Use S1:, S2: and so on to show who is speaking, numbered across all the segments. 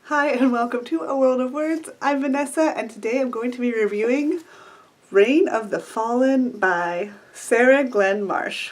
S1: Hi and welcome to A World of Words. I'm Vanessa and today I'm going to be reviewing Reign of the Fallen by Sarah Glenn Marsh.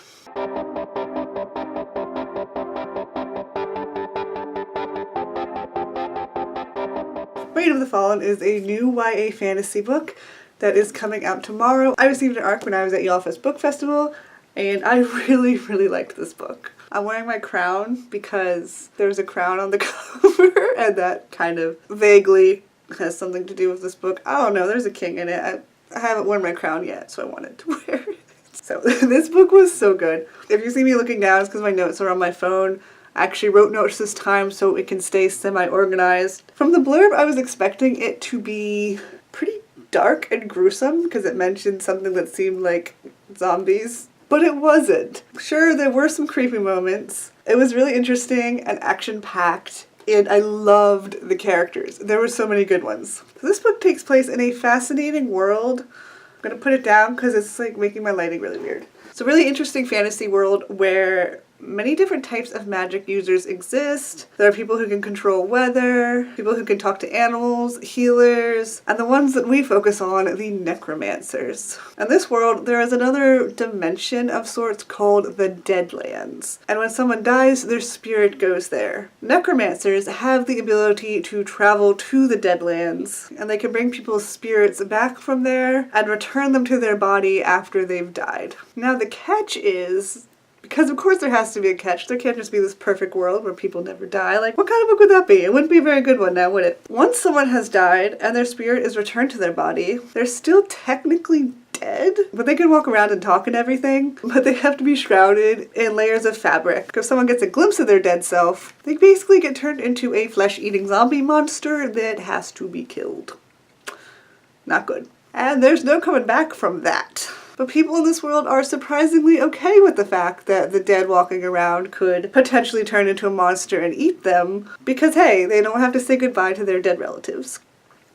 S1: Reign of the Fallen is a new YA fantasy book that is coming out tomorrow. I received an ARC when I was at Yalfa's Book Festival and I really liked this book. I'm wearing my crown because there's a crown on the cover and that kind of vaguely has something to do with this book. I don't know, there's a king in it. I haven't worn my crown yet, so I wanted to wear it. So this book was so good. If you see me looking down, it's because my notes are on my phone. I actually wrote notes this time so it can stay semi-organized. From the blurb, I was expecting it to be pretty dark and gruesome because it mentioned something that seemed like zombies. But it wasn't. Sure, there were some creepy moments. It was really interesting and action-packed, and I loved the characters. There were so many good ones. So this book takes place in a fascinating world. I'm gonna put it down because it's like making my lighting really weird. It's a really interesting fantasy world where many different types of magic users exist. There are people who can control weather, people who can talk to animals, healers, and the ones that we focus on, the necromancers. In this world, there is another dimension of sorts called the Deadlands. And when someone dies, their spirit goes there. Necromancers have the ability to travel to the Deadlands, and they can bring people's spirits back from there and return them to their body after they've died. Now the catch is, because of course there has to be a catch. There can't just be this perfect world where people never die. Like, what kind of book would that be? It wouldn't be a very good one now, would it? Once someone has died and their spirit is returned to their body, they're still technically dead, but they can walk around and talk and everything, but they have to be shrouded in layers of fabric. If someone gets a glimpse of their dead self, they basically get turned into a flesh-eating zombie monster that has to be killed. Not good. And there's no coming back from that. But people in this world are surprisingly okay with the fact that the dead walking around could potentially turn into a monster and eat them, because hey, they don't have to say goodbye to their dead relatives.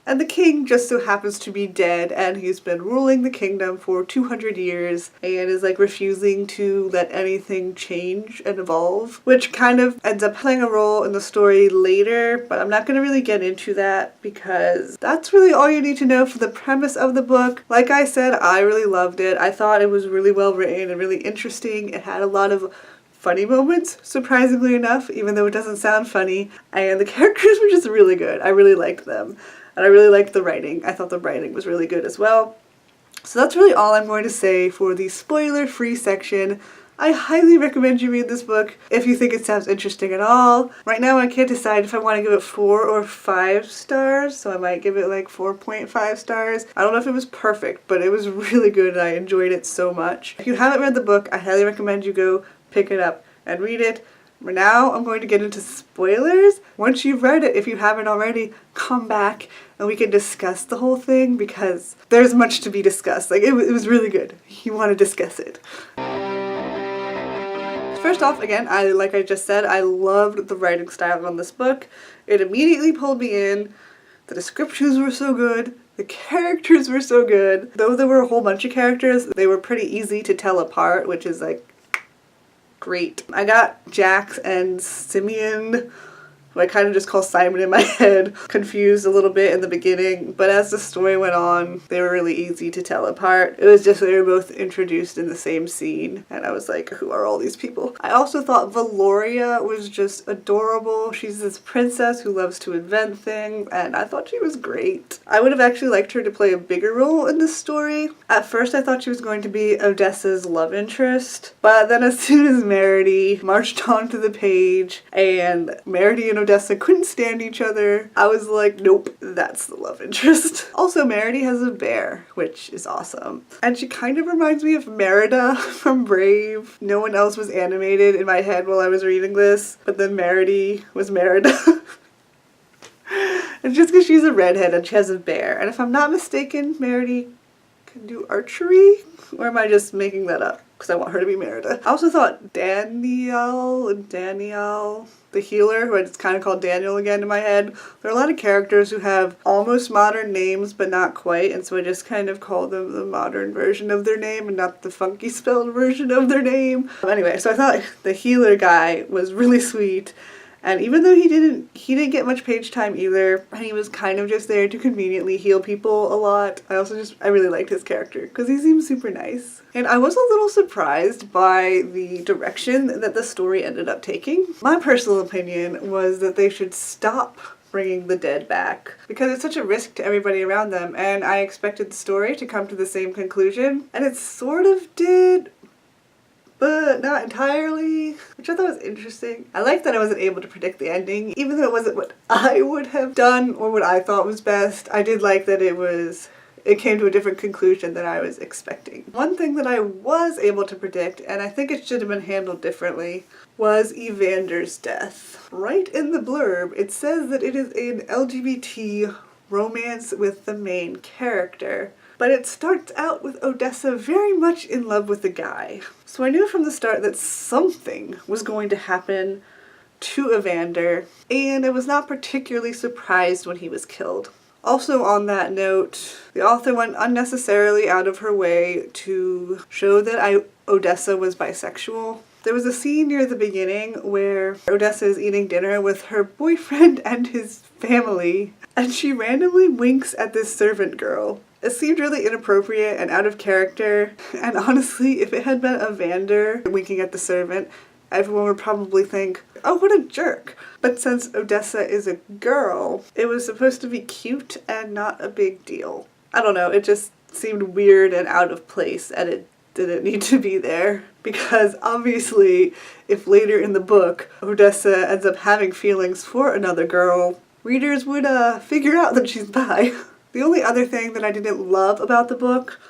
S1: And the king just so happens to be dead, and he's been ruling the kingdom for 200 years and is like refusing to let anything change and evolve, which kind of ends up playing a role in the story later, but I'm not going to really get into that because that's really all you need to know for the premise of the book. Like I said, I really loved it. I thought it was really well written and really interesting. It had a lot of funny moments, surprisingly enough, even though it doesn't sound funny, and the characters were just really good. I really liked them. And I really liked the writing. I thought the writing was really good as well. So that's really all I'm going to say for the spoiler-free section. I highly recommend you read this book if you think it sounds interesting at all. Right now I can't decide if I want to give it 4 or 5 stars, so I might give it like 4.5 stars. I don't know if it was perfect, but it was really good and I enjoyed it so much. If you haven't read the book, I highly recommend you go pick it up and read it. For now, I'm going to get into spoilers. Once you've read it, if you haven't already, come back and we can discuss the whole thing because there's much to be discussed. Like, it was really good. You want to discuss it. First off, again, like I just said, I loved the writing style on this book. It immediately pulled me in. The descriptions were so good. The characters were so good. Though there were a whole bunch of characters, they were pretty easy to tell apart, which is like great. I got Jax and Simeon, who I kind of just call Simon in my head, confused a little bit in the beginning, but as the story went on, they were really easy to tell apart. It was just they were both introduced in the same scene, and I was like, who are all these people? I also thought Valoria was just adorable. She's this princess who loves to invent things, and I thought she was great. I would have actually liked her to play a bigger role in this story. At first I thought she was going to be Odessa's love interest, but then as soon as Meredy marched onto the page and Meredy and Odessa couldn't stand each other, I was like, nope, that's the love interest. Also, Meredy has a bear, which is awesome. And she kind of reminds me of Merida from Brave. No one else was animated in my head while I was reading this, but then Meredy was Merida. And just because she's a redhead and she has a bear. And if I'm not mistaken, Meredy can do archery? Or am I just making that up? Because I want her to be Merida. I also thought Danielle, the healer, who it's kind of called Daniel again in my head. There are a lot of characters who have almost modern names, but not quite, and so I just kind of call them the modern version of their name and not the funky spelled version of their name. Anyway, so I thought the healer guy was really sweet, And even though he didn't get much page time either, and he was kind of just there to conveniently heal people a lot, I really liked his character because he seems super nice. And I was a little surprised by the direction that the story ended up taking. My personal opinion was that they should stop bringing the dead back because it's such a risk to everybody around them, and I expected the story to come to the same conclusion, and it sort of did, but not entirely, which I thought was interesting. I liked that I wasn't able to predict the ending, even though it wasn't what I would have done or what I thought was best. I did like that it came to a different conclusion than I was expecting. One thing that I was able to predict, and I think it should have been handled differently, was Evander's death. Right in the blurb, it says that it is an LGBT romance with the main character. But it starts out with Odessa very much in love with the guy. So I knew from the start that something was going to happen to Evander, and I was not particularly surprised when he was killed. Also on that note, the author went unnecessarily out of her way to show that Odessa was bisexual. There was a scene near the beginning where Odessa is eating dinner with her boyfriend and his family, and she randomly winks at this servant girl. It seemed really inappropriate and out of character, and honestly, if it had been Evander winking at the servant, everyone would probably think, oh, what a jerk. But since Odessa is a girl, it was supposed to be cute and not a big deal. I don't know, it just seemed weird and out of place, and it didn't need to be there. Because obviously, if later in the book, Odessa ends up having feelings for another girl, readers would figure out that she's bi. The only other thing that I didn't love about the book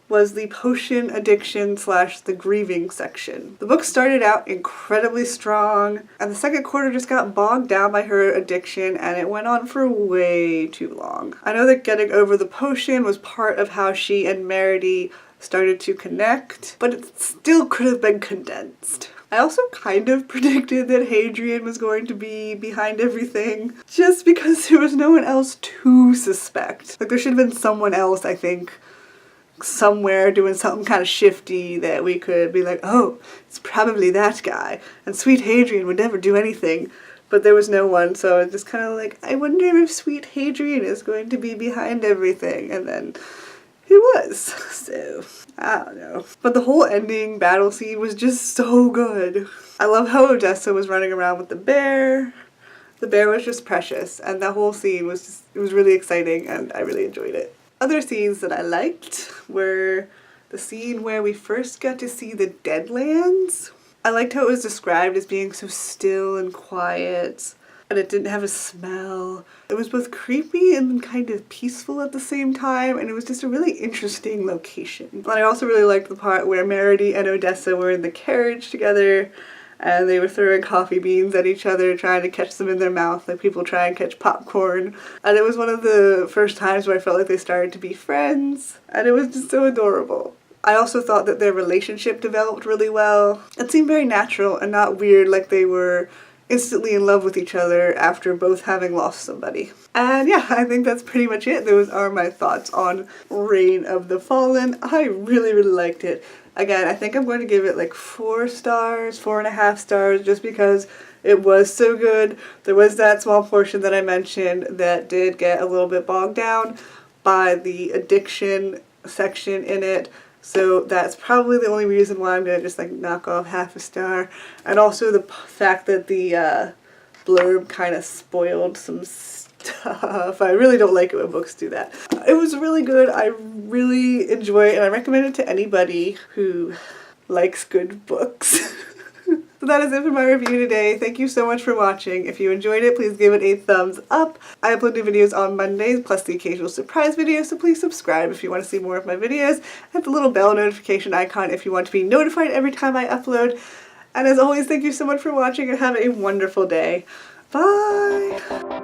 S1: was the potion addiction / the grieving section. The book started out incredibly strong, and the second quarter just got bogged down by her addiction, and it went on for way too long. I know that getting over the potion was part of how she and Meredy started to connect, but it still could have been condensed. I also kind of predicted that Hadrian was going to be behind everything, just because there was no one else to suspect. Like, there should have been someone else, I think, somewhere doing something kind of shifty that we could be like, oh, it's probably that guy, and sweet Hadrian would never do anything. But there was no one, so it's just kind of like, I wonder if sweet Hadrian is going to be behind everything, and then he was, so I don't know. But the whole ending battle scene was just so good. I love how Odessa was running around with the bear. The bear was just precious, and that whole scene was really exciting, and I really enjoyed it. Other scenes that I liked were the scene where we first got to see the Deadlands. I liked how it was described as being so still and quiet, and it didn't have a smell. It was both creepy and kind of peaceful at the same time, and it was just a really interesting location. And I also really liked the part where Meredy and Odessa were in the carriage together, and they were throwing coffee beans at each other, trying to catch them in their mouth like people try and catch popcorn. And it was one of the first times where I felt like they started to be friends, and it was just so adorable. I also thought that their relationship developed really well. It seemed very natural and not weird, like they were instantly in love with each other after both having lost somebody. And yeah, I think that's pretty much it. Those are my thoughts on Reign of the Fallen. I really, really liked it. Again, I think I'm going to give it like 4 stars, 4.5 stars, just because it was so good. There was that small portion that I mentioned that did get a little bit bogged down by the addiction section in it. So that's probably the only reason why I'm going to just like knock off 1/2 star. And also the fact that the blurb kind of spoiled some stuff. I really don't like it when books do that. It was really good. I really enjoy it, and I recommend it to anybody who likes good books. So that is it for my review today. Thank you so much for watching. If you enjoyed it, please give it a thumbs up. I upload new videos on Mondays, plus the occasional surprise video, so please subscribe if you want to see more of my videos. Hit the little bell notification icon if you want to be notified every time I upload. And as always, thank you so much for watching, and have a wonderful day. Bye!